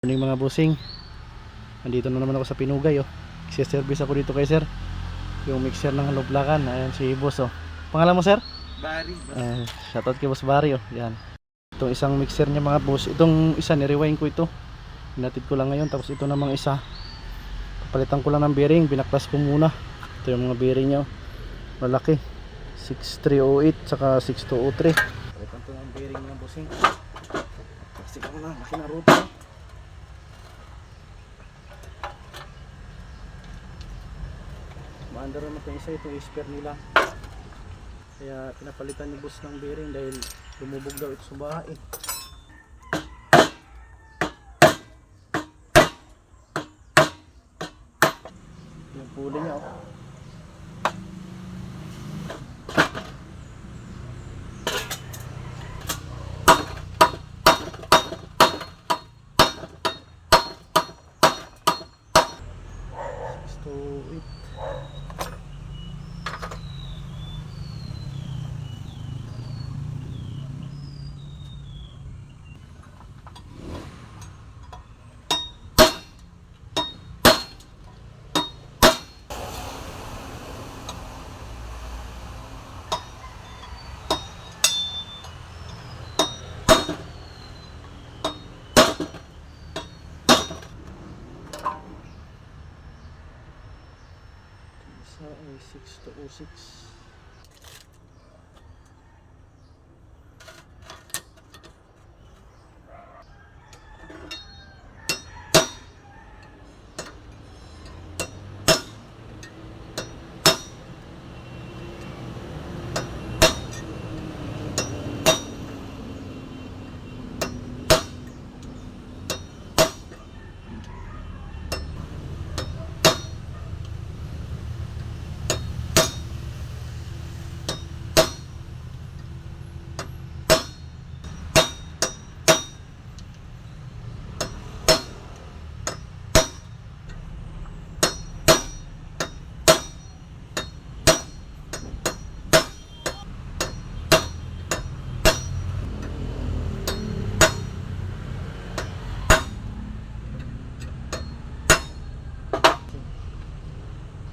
Morning mga bossing. Nandito na naman ako sa Pinugay oh. Service ako dito kay sir. Yung mixer ng haloblakan. Ayan si boss oh. Pangalan mo sir? Bari. Shoutout kay boss Barry oh. Yan. Itong isang mixer niya mga boss. Itong isa ni-rewind ko ito. Hinatid ko lang ngayon. Tapos ito namang isa. Papalitan ko lang ng bearing. Binaklas ko muna. Ito yung mga bearing niya oh. Malaki. 6308 saka 6203. Palitan ko ng bearing mga bossing. Kasi ko na. Laki na ruta oh. Maandar naman itong isa, itong spare nila. Kaya pinapalitan ni boss ng bearing dahil lumubog daw ito sa bahay. Yung pulley niya oh. Isa ay 6206.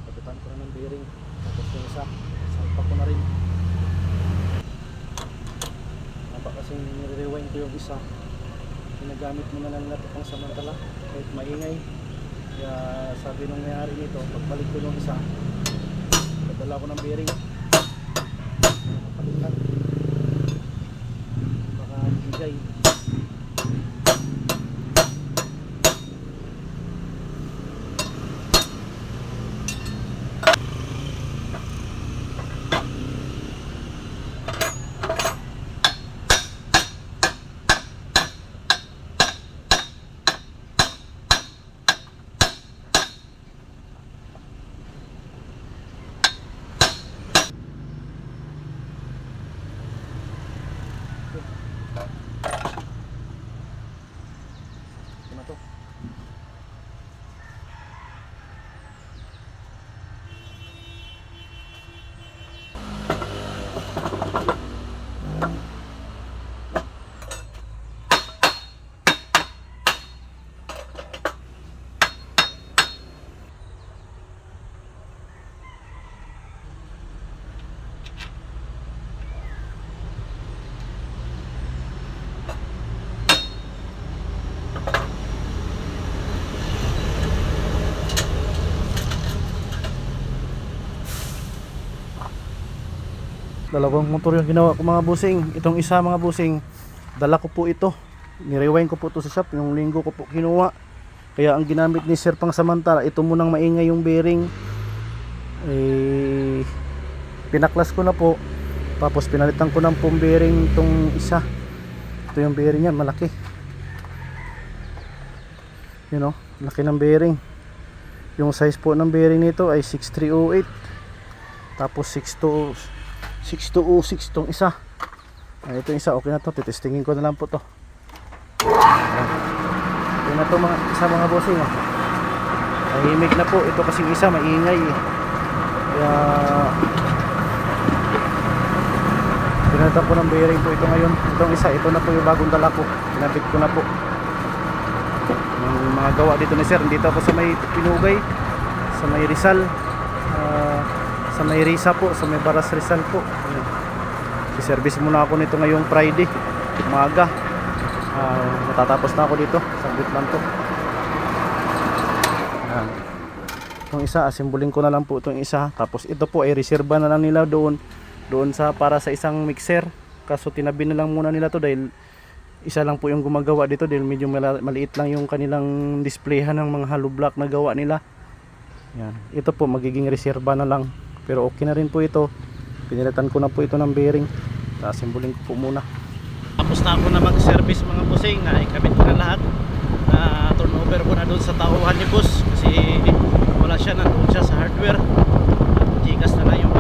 Kapitan ko na ng bearing. Tapos yung isa, salpak ko na rin. Napa kasing nire-rewind ko yung isa. Ginagamit mo na lang natin pang samantala kahit maingay. Kaya sabi nung mayari nito, pagbalik ko yung isa, padala ko ng bearing. Palitan. Baka higay. Ito na to. Dalawang motor yung ginawa ko mga busing. Itong isa mga busing, dala ko po ito. Nirewind ko po ito sa shop. Yung linggo ko po kinuha. Kaya ang ginamit ni sir pang samantala, ito munang maingay yung bearing. Pinaklas ko na po. Tapos pinalitan ko ng pong bearing itong isa. Ito yung bearing niya, malaki. You know, laki ng bearing. Yung size po ng bearing nito ay 6308. Tapos 6206 tong isa. Ito yung isa, okay na to. Titestingin ko na lang po to. Ito na to mga isa mga bossing oh. Tahimik na po. Ito kasing isa maingay eh. Kaya pinalitan ko ng bearing po ito ngayon. Itong isa, ito na po yung bagong dala ko. Pinabit ko na po. mga gawa dito ni sir. Dito ako sa may Pinugay, sa may Rizal, sa may Risa po, sa may Baras Rizal po. Ayan. I-service muna ako nito ngayong Friday umaga. Matatapos na ako dito, saglit lang to. Ayan. Itong isa, asimbolin ko na lang po itong isa. Tapos ito po ay reserba na lang nila doon sa para sa isang mixer. Kaso tinabi na lang muna nila to dahil isa lang po yung gumagawa dito dahil medyo maliit lang yung kanilang displayhan ng mga hollow block na gawa nila. Yan. Ito po magiging reserba na lang. Pero okay na rin po ito. Pinilitan ko na po ito ng bearing. Asimbolin ko po muna. Tapos na ako na mag-service mga busing. Ikabit ko na lahat. Turnover ko na doon sa tauhan ni boss kasi wala siya, nandoon siya sa hardware. Gcash na lang yung